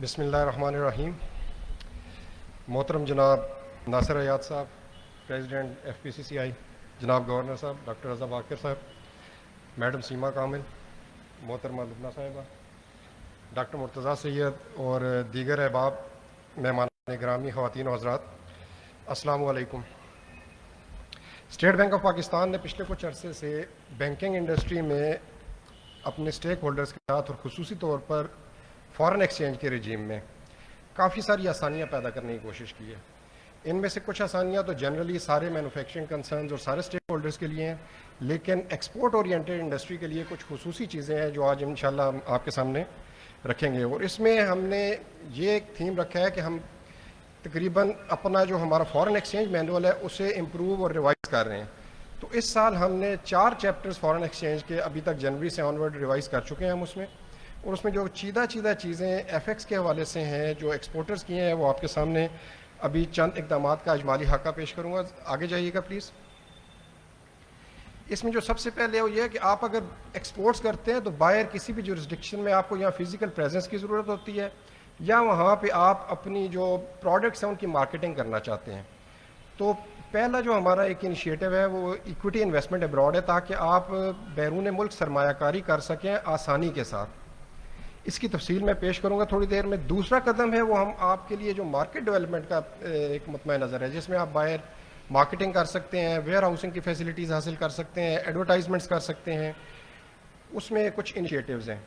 بسم اللہ الرحمن الرحیم. محترم جناب ناصر ایاد صاحب پریزیڈنٹ ایف پی سی سی آئی، جناب گورنر صاحب ڈاکٹر رضا باقر صاحب، میڈم سیما کامل، محترمہ لبنہ صاحبہ، ڈاکٹر مرتضیٰ سید اور دیگر احباب، مہمان گرامی، خواتین و حضرات، السلام علیکم. اسٹیٹ بینک آف پاکستان نے پچھلے کچھ عرصے سے بینکنگ انڈسٹری میں اپنے اسٹیک ہولڈرز کے ساتھ اور خصوصی طور پر فارن ایکسچینج کے رجیم میں کافی ساری آسانیاں پیدا کرنے کی کوشش کی ہے. ان میں سے کچھ آسانیاں تو جنرلی سارے مینوفیکچرنگ کنسرنز اور سارے اسٹیک ہولڈرز کے لیے ہیں، لیکن ایکسپورٹ اورینٹیڈ انڈسٹری کے لیے کچھ خصوصی چیزیں ہیں جو آج انشاءاللہ ہم آپ کے سامنے رکھیں گے. اور اس میں ہم نے یہ ایک تھیم رکھا ہے کہ ہم تقریباً اپنا جو ہمارا فارن ایکسچینج مینول ہے اسے امپروو اور ریوائز کر رہے ہیں. تو اس سال ہم نے 4 چیپٹرز فارن ایکسچینج کے ابھی تک جنوری سے آنورڈ ریوائز کر چکے ہیں ہم اس میں. اور اس میں جو چیدہ چیزیں ایف ایکس کے حوالے سے ہیں جو ایکسپورٹرز کی ہیں وہ آپ کے سامنے ابھی چند اقدامات کا اجمالی خاکہ پیش کروں گا. آگے جائیے گا پلیز. اس میں جو سب سے پہلے وہ یہ ہے کہ آپ اگر ایکسپورٹس کرتے ہیں تو باہر کسی بھی جورسڈکشن میں آپ کو یہاں فزیکل پریزنس کی ضرورت ہوتی ہے یا وہاں پہ آپ اپنی جو پروڈکٹس ہیں ان کی مارکیٹنگ کرنا چاہتے ہیں. تو پہلا جو ہمارا ایک انیشیٹو ہے وہ ایکویٹی انویسٹمنٹ ابراڈ ہے تاکہ آپ بیرون ملک سرمایہ کاری کر سکیں آسانی کے ساتھ. اس کی تفصیل میں پیش کروں گا تھوڑی دیر میں. دوسرا قدم ہے وہ ہم آپ کے لیے جو مارکیٹ ڈیولپمنٹ کا ایک مطمئن نظر ہے جس میں آپ باہر مارکیٹنگ کر سکتے ہیں، ویئر ہاؤسنگ کی فیسلٹیز حاصل کر سکتے ہیں، ایڈورٹائزمنٹس کر سکتے ہیں. اس میں کچھ انیشیٹوز ہیں.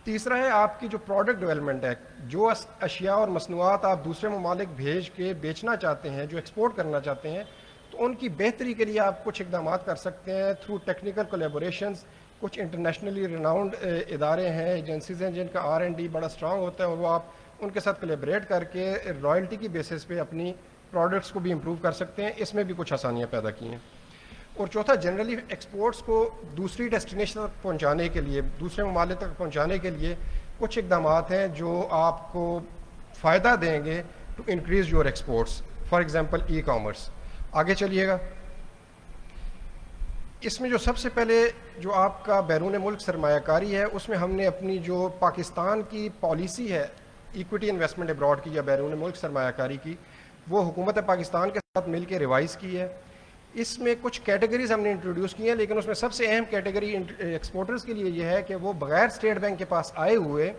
تیسرا ہے آپ کی جو پروڈکٹ ڈیولپمنٹ ہے، جو اشیاء اور مصنوعات آپ دوسرے ممالک بھیج کے بیچنا چاہتے ہیں، جو ایکسپورٹ کرنا چاہتے ہیں، تو ان کی بہتری کے لیے آپ کچھ اقدامات کر سکتے ہیں تھرو ٹیکنیکل کولیبوریشنز. کچھ انٹرنیشنلی ریناؤنڈ ادارے ہیں، ایجنسیز ہیں جن کا R&D بڑا اسٹرانگ ہوتا ہے اور وہ آپ ان کے ساتھ کولیبریٹ کر کے رائلٹی کی بیسس پہ اپنی پروڈکٹس کو بھی امپروو کر سکتے ہیں. اس میں بھی کچھ آسانیاں پیدا کی ہیں. اور چوتھا، جنرلی ایکسپورٹس کو دوسری ڈیسٹینیشن تک پہنچانے کے لیے، دوسرے ممالک تک پہنچانے کے لیے کچھ اقدامات ہیں جو آپ کو فائدہ دیں گے to increase your exports. For example e commerce. آگے چلیے گا. اس میں جو سب سے پہلے جو آپ کا بیرون ملک سرمایہ کاری ہے اس میں ہم نے اپنی جو پاکستان کی پالیسی ہے ایکویٹی انویسٹمنٹ ابراڈ کی یا بیرون ملک سرمایہ کاری کی، وہ حکومت پاکستان کے ساتھ مل کے ریوائز کی ہے. اس میں کچھ کیٹیگریز ہم نے انٹروڈیوس کی ہیں، لیکن اس میں سب سے اہم کیٹیگری ایکسپورٹرز کے لیے یہ ہے کہ وہ بغیر اسٹیٹ بینک کے پاس آئے ہوئے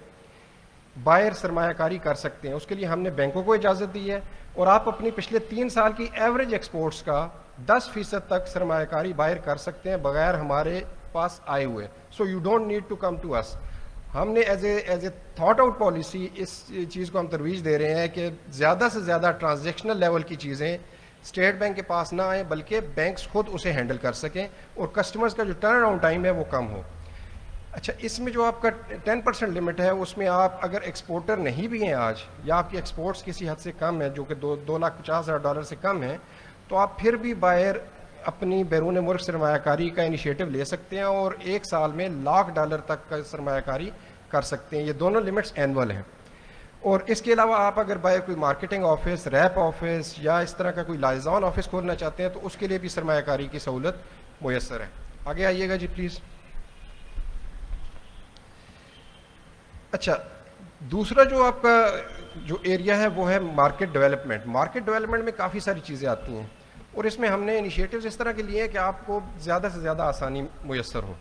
باہر سرمایہ کاری کر سکتے ہیں. اس کے لیے ہم نے بینکوں کو اجازت دی ہے اور آپ اپنی پچھلے 3 سال کی ایوریج ایکسپورٹس کا 10% تک سرمایہ کاری باہر کر سکتے ہیں بغیر ہمارے پاس آئے ہوئے. So you don't need to come to us. ہم نے as a thought out policy اس چیز کو ہم ترویج دے رہے ہیں کہ زیادہ سے زیادہ ٹرانزیکشنل لیول کی چیزیں اسٹیٹ بینک کے پاس نہ آئیں بلکہ بینکس خود اسے ہینڈل کر سکیں اور کسٹمرز کا جو ٹرن اراؤنڈ ٹائم ہے وہ کم ہو. اچھا، اس میں جو آپ کا 10% لمٹ ہے اس میں آپ اگر ایکسپورٹر نہیں بھی ہیں آج، یا آپ کی ایکسپورٹس کسی حد سے کم ہے جو کہ $250,000 سے کم ہے، تو آپ پھر بھی باہر اپنی بیرون ملک سرمایہ کاری کا انیشیٹو لے سکتے ہیں اور 1 سال میں $1,00,000 تک کا سرمایہ کاری کر سکتے ہیں. یہ دونوں لمٹس اینول ہیں. اور اس کے علاوہ آپ اگر باہر کوئی مارکیٹنگ آفس، ریپ آفس یا اس طرح کا کوئی لائزان آفس کھولنا چاہتے ہیں تو اس کے لیے بھی سرمایہ کاری کی سہولت میسر ہے. آگے آئیے گا جی پلیز. اچھا، دوسرا جو آپ کا جو ایریا ہے وہ ہے مارکیٹ ڈیولپمنٹ. مارکیٹ ڈیولپمنٹ میں کافی ساری چیزیں آتی ہیں اور اس میں ہم نے انیشیٹوز اس طرح کے لیے ہیں کہ آپ کو زیادہ سے زیادہ آسانی میسر ہو.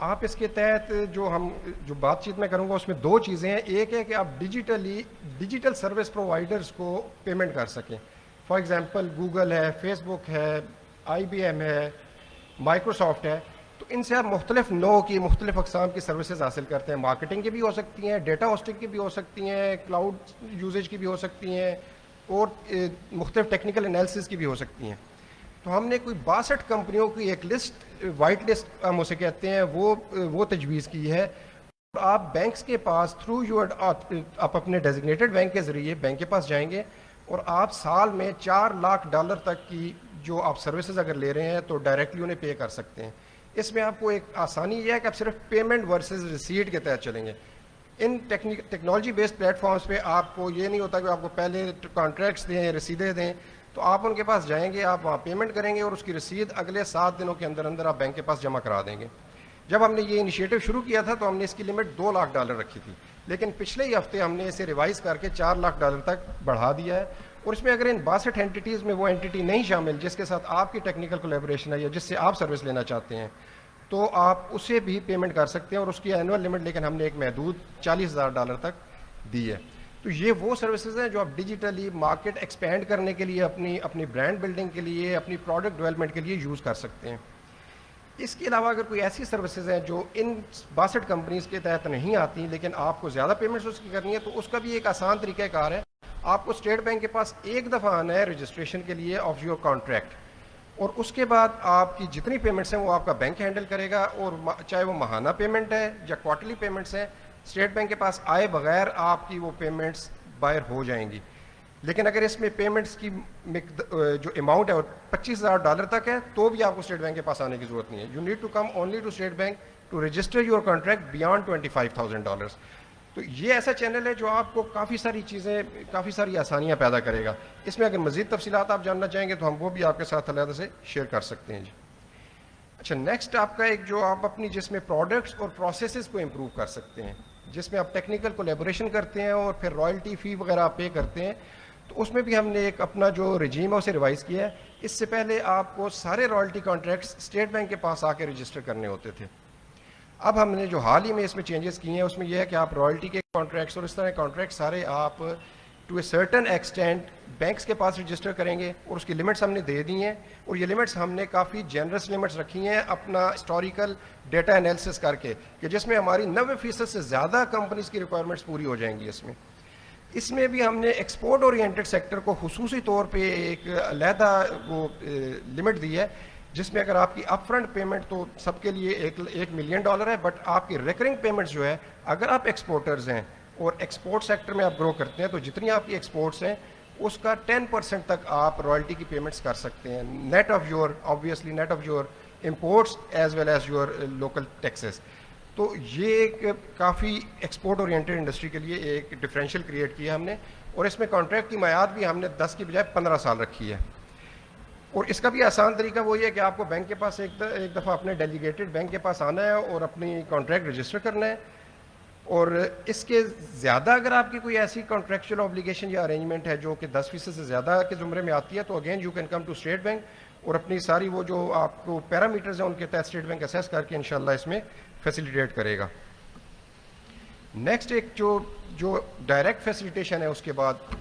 آپ اس کے تحت جو بات چیت میں کروں گا اس میں 2 چیزیں ہیں. ایک ہے کہ آپ ڈیجیٹل سروس پرووائڈرز کو پیمنٹ کر سکیں. فار ایگزامپل گوگل ہے، فیس بک ہے، IBM ہے، مائکروسافٹ ہے. تو ان سے آپ مختلف نوع کی، مختلف اقسام کی سروسز حاصل کرتے ہیں. مارکیٹنگ کی بھی ہو سکتی ہیں، ڈیٹا ہوسٹنگ کی بھی ہو سکتی ہیں، کلاؤڈ یوزیج کی بھی ہو سکتی ہیں اور مختلف ٹیکنیکل انالیسس کی بھی ہو سکتی ہیں. تو ہم نے کوئی 62 کمپنیوں کی ایک لسٹ، وائٹ لسٹ ہم اسے کہتے ہیں، وہ تجویز کی ہے. اور آپ بینکس کے پاس تھرو یور آپ اپنے ڈیزگنیٹڈ بینک کے ذریعے بینک کے پاس جائیں گے اور آپ سال میں $4,00,000 تک کی جو آپ سروسز اگر لے رہے ہیں تو ڈائریکٹلی انہیں پے کر سکتے ہیں. اس میں آپ کو ایک آسانی یہ ہے کہ آپ صرف پیمنٹ ورسز ریسیٹ کے تحت چلیں گے. ان ٹیکنالوجی بیسڈ پلیٹ فارمز پہ آپ کو یہ نہیں ہوتا کہ آپ کو پہلے کانٹریکٹس دیں، رسیدیں دیں. تو آپ ان کے پاس جائیں گے، آپ وہاں پیمنٹ کریں گے اور اس کی رسید اگلے 7 دنوں کے اندر اندر آپ بینک کے پاس جمع کرا دیں گے. جب ہم نے یہ انیشیٹو شروع کیا تھا تو ہم نے اس کی لمٹ $2 لاکھ رکھی تھی، لیکن پچھلے ہی ہفتے ہم نے اسے ریوائز کر کے $4 لاکھ تک بڑھا دیا ہے. اور اس میں اگر ان 62 اینٹیز میں وہ اینٹی نہیں شامل جس کے ساتھ آپ کی ٹیکنیکل کولیبوریشن ہے یا جس سے آپ سروس لینا چاہتے ہیں تو آپ اسے بھی پیمنٹ کر سکتے ہیں. اور اس کی اینول لمٹ لیکن ہم نے ایک محدود $40,000 تک دی ہے. تو یہ وہ سروسز ہیں جو آپ ڈیجیٹلی مارکیٹ ایکسپینڈ کرنے کے لیے، اپنی برانڈ بلڈنگ کے لیے، اپنی پروڈکٹ ڈیولپمنٹ کے لیے یوز کر سکتے ہیں. اس کے علاوہ اگر کوئی ایسی سروسز ہیں جو ان 62 کمپنیز کے تحت نہیں آتی لیکن آپ کو زیادہ پیمنٹس اس کی کرنی ہے تو اس کا بھی ایک آسان طریقہ کار ہے. آپ کو اسٹیٹ بینک کے پاس ایک دفعہ آنا ہے رجسٹریشن کے لیے آف یور کانٹریکٹ، اور اس کے بعد آپ کی جتنی پیمنٹس ہیں وہ آپ کا بینک ہینڈل کرے گا. اور چاہے وہ ماہانہ پیمنٹ ہے یا کوارٹرلی پیمنٹس ہیں، اسٹیٹ بینک کے پاس آئے بغیر آپ کی وہ پیمنٹس باہر ہو جائیں گی. لیکن اگر اس میں پیمنٹس کی جو اماؤنٹ ہے وہ $25,000 تک ہے تو بھی آپ کو اسٹیٹ بینک کے پاس آنے کی ضرورت نہیں ہے. You need to come only to State Bank to register your contract beyond $25,000. تو یہ ایسا چینل ہے جو آپ کو کافی ساری آسانیاں پیدا کرے گا. اس میں اگر مزید تفصیلات آپ جاننا چاہیں گے تو ہم وہ بھی آپ کے ساتھ علیحدہ سے شیئر کر سکتے ہیں. جی اچھا، نیکسٹ آپ کا ایک جو آپ اپنی جس میں پروڈکٹس اور پروسیسز کو امپروو کر سکتے ہیں، جس میں آپ ٹیکنیکل کولیبوریشن کرتے ہیں اور پھر رائلٹی فی وغیرہ آپ پے کرتے ہیں، تو اس میں بھی ہم نے ایک اپنا جو رجیم ہے اسے ریوائز کیا ہے. اس سے پہلے آپ کو سارے رائلٹی کانٹریکٹس اسٹیٹ بینک کے پاس آ کے رجسٹر کرنے ہوتے تھے. اب ہم نے جو حال ہی میں اس میں چینجز کیے ہیں اس میں یہ ہے کہ آپ رائلٹی کے کانٹریکٹس اور اس طرح کانٹریکٹ سارے آپ to a certain extent banks کے پاس رجسٹر کریں گے. اور اس کی لمٹس ہم نے دے دی ہیں، اور یہ لمٹس ہم نے کافی جنرس لمٹس رکھی ہیں اپنا ہسٹوریکل ڈیٹا انالیسس کر کے، کہ جس میں ہماری 90% سے زیادہ کمپنیز کی ریکوائرمنٹس پوری ہو جائیں گی. اس میں بھی ہم نے ایکسپورٹ اورینٹڈ سیکٹر کو خصوصی طور پہ ایک علیحدہ وہ لمٹ دی ہے، جس میں اگر آپ کی اپ فرنٹ پیمنٹ تو سب کے لیے $1 ملین ہے، بٹ آپ کی ریکرنگ پیمنٹس جو ہے اگر آپ ایکسپورٹرز ہیں اور ایکسپورٹ سیکٹر میں آپ گرو کرتے ہیں تو جتنی آپ کی ایکسپورٹس ہیں اس کا 10% تک آپ رائلٹی کی پیمنٹس کر سکتے ہیں، net of your imports as well as your local taxes. تو یہ ایک کافی ایکسپورٹ اورینٹڈ انڈسٹری کے لیے ایک ڈفرینشیل کریٹ کیا ہم نے. اور اس میں کانٹریکٹ کی میعاد بھی ہم نے 10 کی بجائے 15 سال رکھی ہے. اور اس کا بھی آسان طریقہ وہی ہے کہ آپ کو بینک کے پاس ایک دفعہ اپنے ڈیلیگیٹڈ بینک کے پاس آنا ہے اور اپنی کانٹریکٹ رجسٹر کرنا ہے. اور اس کے زیادہ اگر آپ کی کوئی ایسی کانٹریکچوئل اوبلیگیشن یا ارینجمنٹ ہے جو کہ 10% سے زیادہ کے زمرے میں آتی ہے تو again you can come to State Bank اور اپنی ساری وہ جو آپ کو پیرامیٹرز ہیں ان کے تحت اسٹیٹ بینک اسیس کر کے انشاءاللہ اس میں فیسیلیٹیٹ کرے گا. نیکسٹ ایک جو ڈائریکٹ فیسیلیٹیشن ہے اس کے بعد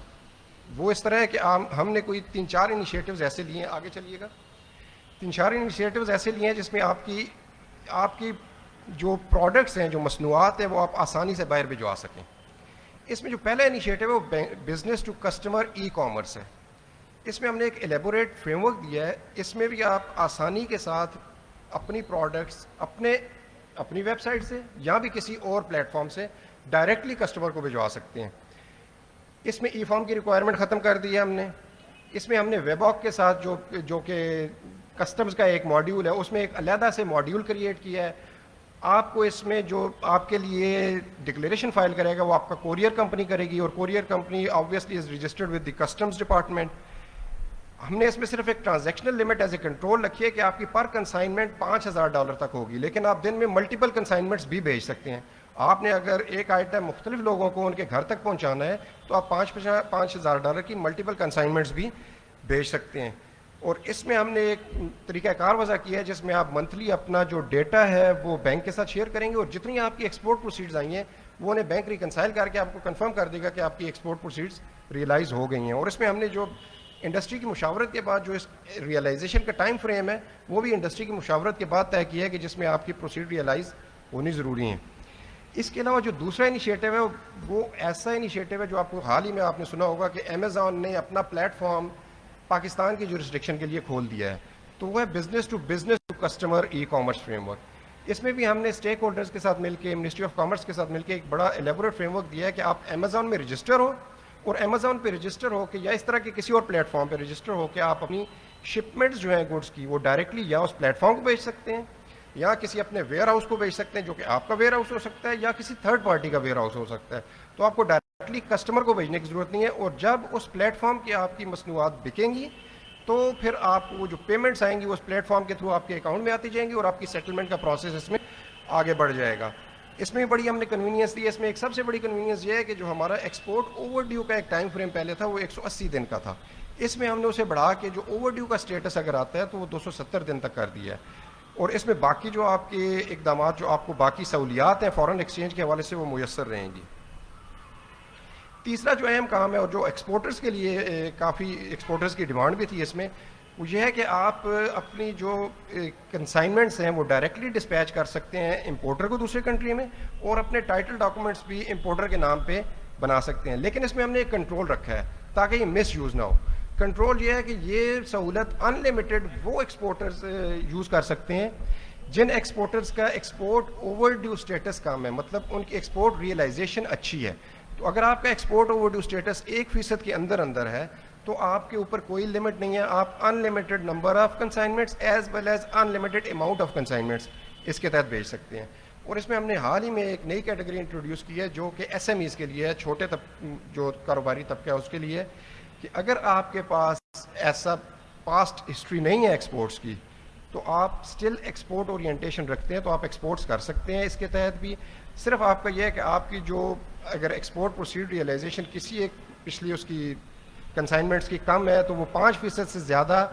وہ اس طرح ہے کہ ہم نے کوئی 3-4 انیشیٹوز ایسے لیے ہیں، آگے چلیے گا، 3-4 انیشیٹوز ایسے لیے ہیں جس میں آپ کی جو پروڈکٹس ہیں، جو مصنوعات ہیں وہ آپ آسانی سے باہر بھجوا سکیں. اس میں جو پہلا انیشیٹو ہے وہ business to customer e commerce ہے. اس میں ہم نے ایک ایلیبوریٹ فریم ورک دیا ہے. اس میں بھی آپ آسانی کے ساتھ اپنی پروڈکٹس اپنی ویب سائٹ سے یا بھی کسی اور پلیٹ فارم سے ڈائریکٹلی کسٹمر کو بھجوا سکتے ہیں. اس میں ای فارم کی ریکوائرمنٹ ختم کر دی ہے ہم نے. اس میں ہم نے ویب آک کے ساتھ جو کہ کسٹمز کا ایک ماڈیول ہے اس میں ایک علیحدہ سے ماڈیول کریٹ کیا ہے. آپ کو اس میں جو آپ کے لیے ڈکلیریشن فائل کرے گا وہ آپ کا کوریئر کمپنی کرے گی، اور courier company obviously is registered with the customs department. ہم نے اس میں صرف ایک transactional limit as a control رکھی ہے کہ آپ کی پر کنسائنمنٹ $5,000 تک ہوگی، لیکن آپ دن میں ملٹیپل کنسائنمنٹس بھی بھیج سکتے ہیں. آپ نے اگر ایک آئٹم مختلف لوگوں کو ان کے گھر تک پہنچانا ہے تو آپ $5,000 کی ملٹیپل کنسائنمنٹس بھی بھیج سکتے ہیں. اور اس میں ہم نے ایک طریقہ کار وضع کیا ہے جس میں آپ منتھلی اپنا جو ڈیٹا ہے وہ بینک کے ساتھ شیئر کریں گے، اور جتنی آپ کی ایکسپورٹ پروسیڈز آئی ہیں وہ انہیں بینک ریکنسائل کر کے آپ کو کنفرم کر دے گا کہ آپ کی ایکسپورٹ پروسیڈز ریئلائز ہو گئی ہیں. اور اس میں ہم نے جو انڈسٹری کی مشاورت کے بعد جو اس ریئلائزیشن کا ٹائم فریم ہے وہ بھی انڈسٹری کی مشاورت کے بعد طے کیا ہے کہ جس میں آپ کی پروسیڈ ریئلائز ہونی ضروری ہیں. اس کے علاوہ جو دوسرا انیشیٹو ہے وہ ایسا انیشیٹو ہے جو آپ کو حال ہی میں آپ نے سنا ہوگا کہ امیزون نے اپنا پلیٹ فارم پاکستان کی جورسڈکشن کے لیے کھول دیا ہے. تو وہ ہے business to customer e commerce framework. اس میں بھی ہم نے اسٹیک ہولڈرز کے ساتھ مل کے منسٹری آف کامرس کے ساتھ مل کے ایک بڑا ایلیبوریٹ فریم ورک دیا ہے کہ آپ امیزون میں رجسٹر ہو، اور امیزون پہ رجسٹر ہو کے یا اس طرح کے کسی اور پلیٹ فارم پہ رجسٹر ہو کے آپ اپنی شپمنٹس جو ہیں گڈس کی وہ ڈائریکٹلی یا اس پلیٹ فارم کو بھیج سکتے ہیں یا کسی اپنے ویئر ہاؤس کو بھیج سکتے ہیں جو کہ آپ کا ویئر ہاؤس ہو سکتا ہے یا کسی تھرڈ پارٹی کا ویئر ہاؤس ہو سکتا ہے. تو آپ کو ڈائریکٹلی کسٹمر کو بھیجنے کی ضرورت نہیں ہے. اور جب اس پلیٹ فارم کی آپ کی مصنوعات بکیں گی تو پھر آپ کو جو پیمنٹس آئیں گی وہ اس پلیٹ فارم کے تھرو آپ کے اکاؤنٹ میں آتی جائیں گی اور آپ کی سیٹلمنٹ کا پروسیس اس میں آگے بڑھ جائے گا. اس میں بڑی ہم نے کنوینئنس دی ہے. اس میں ایک سب سے بڑی کنوینئنس یہ ہے کہ جو ہمارا ایکسپورٹ اوور ڈیو کا ایک ٹائم فریم پہلے تھا وہ 180 دن کا تھا. اس میں ہم نے اسے بڑھا کے جو اوور ڈیو کا اسٹیٹس اگر آتا ہے تو وہ 270 دن تک کر دیا ہے. اور اس میں باقی جو آپ کے اقدامات جو آپ کو باقی سہولیات ہیں فارن ایکسچینج کے حوالے سے وہ میسر رہیں گی. تیسرا جو اہم کام ہے اور جو ایکسپورٹرز کے لیے کافی ایکسپورٹرز کی ڈیمانڈ بھی تھی اس میں, وہ یہ ہے کہ آپ اپنی جو کنسائنمنٹس ہیں وہ ڈائریکٹلی ڈسپیچ کر سکتے ہیں امپورٹر کو دوسرے کنٹری میں, اور اپنے ٹائٹل ڈاکومنٹس بھی امپورٹر کے نام پہ بنا سکتے ہیں. لیکن اس میں ہم نے ایک کنٹرول رکھا ہے تاکہ یہ مس یوز نہ ہو. کنٹرول یہ ہے کہ یہ سہولت ان لمیٹڈ وہ ایکسپورٹرز یوز کر سکتے ہیں جن ایکسپورٹرز کا ایکسپورٹ اوور ڈیو اسٹیٹس کم ہے, مطلب ان کی ایکسپورٹ ریئلائزیشن اچھی ہے. تو اگر آپ کا ایکسپورٹ اوور ڈیو اسٹیٹس 1% کے اندر ہے تو آپ کے اوپر کوئی لمٹ نہیں ہے, آپ unlimited number of consignments as well as unlimited amount of consignments اس کے تحت بھیج سکتے ہیں. اور اس میں ہم نے حال ہی میں ایک نئی کیٹیگری انٹروڈیوس کی ہے جو کہ ایس ایم ایز کے لیے ہے, چھوٹے جو کاروباری طبقہ ہے اس کے لیے, کہ اگر آپ کے پاس ایسا پاسٹ ہسٹری نہیں ہے ایکسپورٹس کی تو آپ اسٹل ایکسپورٹ اورینٹیشن رکھتے ہیں تو آپ ایکسپورٹس کر سکتے ہیں. اس کے تحت بھی صرف آپ کا یہ ہے کہ آپ کی جو اگر ایکسپورٹ پروسیڈ ریئلائزیشن کسی ایک پچھلی اس کی کنسائنمنٹس کی کم ہے تو وہ 5% سے زیادہ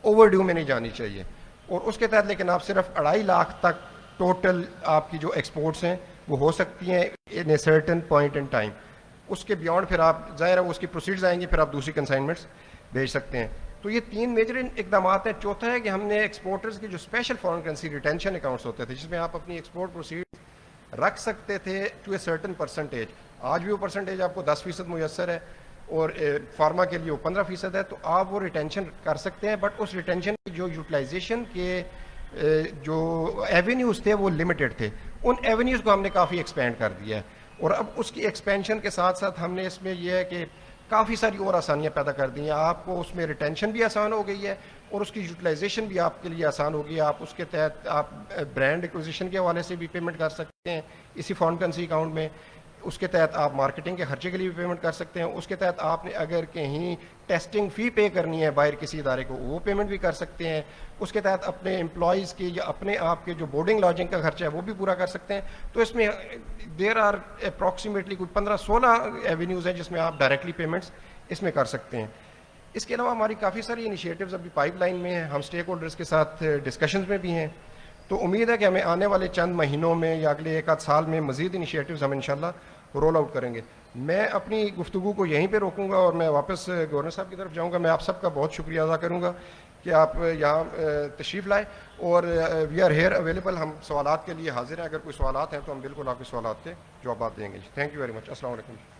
اوور ڈیو میں نہیں جانی چاہیے. اور اس کے تحت لیکن آپ صرف 2.5 لاکھ تک ٹوٹل آپ کی جو ایکسپورٹس ہیں وہ ہو سکتی ہیں in a certain point in time. اس کے بیونڈ پھر آپ ظاہر ہے وہ اس کی پروسیڈز آئیں گی, پھر آپ دوسری کنسائنمنٹس بھیج سکتے ہیں. تو یہ 3 میجر اقدامات ہیں. چوتھا ہے کہ ہم نے ایکسپورٹرز کی جو special foreign currency retention accounts ہوتے تھے جس میں آپ اپنی ایکسپورٹ پروسیڈ رکھ سکتے تھے ٹو اے سرٹن پرسنٹیج, آج بھی وہ پرسنٹیج آپ کو 10% میسر ہے اور فارما کے لیے وہ 15% ہے, تو آپ وہ ریٹینشن کر سکتے ہیں. بٹ اس ریٹینشن کی جو یوٹیلائزیشن کے جو ایونیوز تھے وہ لمیٹڈ تھے. ان ایونیوز کو ہم نے کافی ایکسپینڈ کر دیا ہے, اور اب اس کی ایکسپینشن کے ساتھ ساتھ ہم نے اس میں یہ ہے کہ کافی ساری اور آسانیاں پیدا کر دی ہیں. آپ کو اس میں ریٹینشن بھی آسان ہو گئی ہے اور اس کی یوٹیلائزیشن بھی آپ کے لیے آسان ہوگی. آپ اس کے تحت آپ برانڈ ایکوزیشن کے حوالے سے بھی پیمنٹ کر سکتے ہیں اسی فارن کرنسی اکاؤنٹ میں. اس کے تحت آپ مارکیٹنگ کے خرچے کے لیے بھی پیمنٹ کر سکتے ہیں. اس کے تحت آپ نے اگر کہیں ٹیسٹنگ فی پے کرنی ہے باہر کسی ادارے کو وہ پیمنٹ بھی کر سکتے ہیں. اس کے تحت اپنے امپلائیز کی یا اپنے آپ کے جو بورڈنگ لاڈجنگ کا خرچہ ہے وہ بھی پورا کر سکتے ہیں. تو اس میں دیر آر اپروکسیمیٹلی کوئی 15-16 ایونیوز ہیں جس میں آپ ڈائریکٹلی پیمنٹس اس میں کر سکتے ہیں. اس کے علاوہ ہماری کافی ساری انیشیٹوز ابھی پائپ لائن میں ہیں, ہم اسٹیک ہولڈرز کے ساتھ ڈسکشنز میں بھی ہیں. تو امید ہے کہ ہمیں آنے والے چند مہینوں میں یا اگلے 1 آدھ سال میں مزید انیشیٹوز ہم انشاءاللہ رول آؤٹ کریں گے. میں اپنی گفتگو کو یہیں پہ روکوں گا اور میں واپس گورنر صاحب کی طرف جاؤں گا. میں آپ سب کا بہت شکریہ ادا کروں گا کہ آپ یہاں تشریف لائے, اور وی آر ہیئر اویلیبل. ہم سوالات کے لیے حاضر ہیں, اگر کوئی سوالات ہیں تو ہم بالکل آپ کے سوالات کے جوابات دیں گے. Thank you very much. السلام علیکم.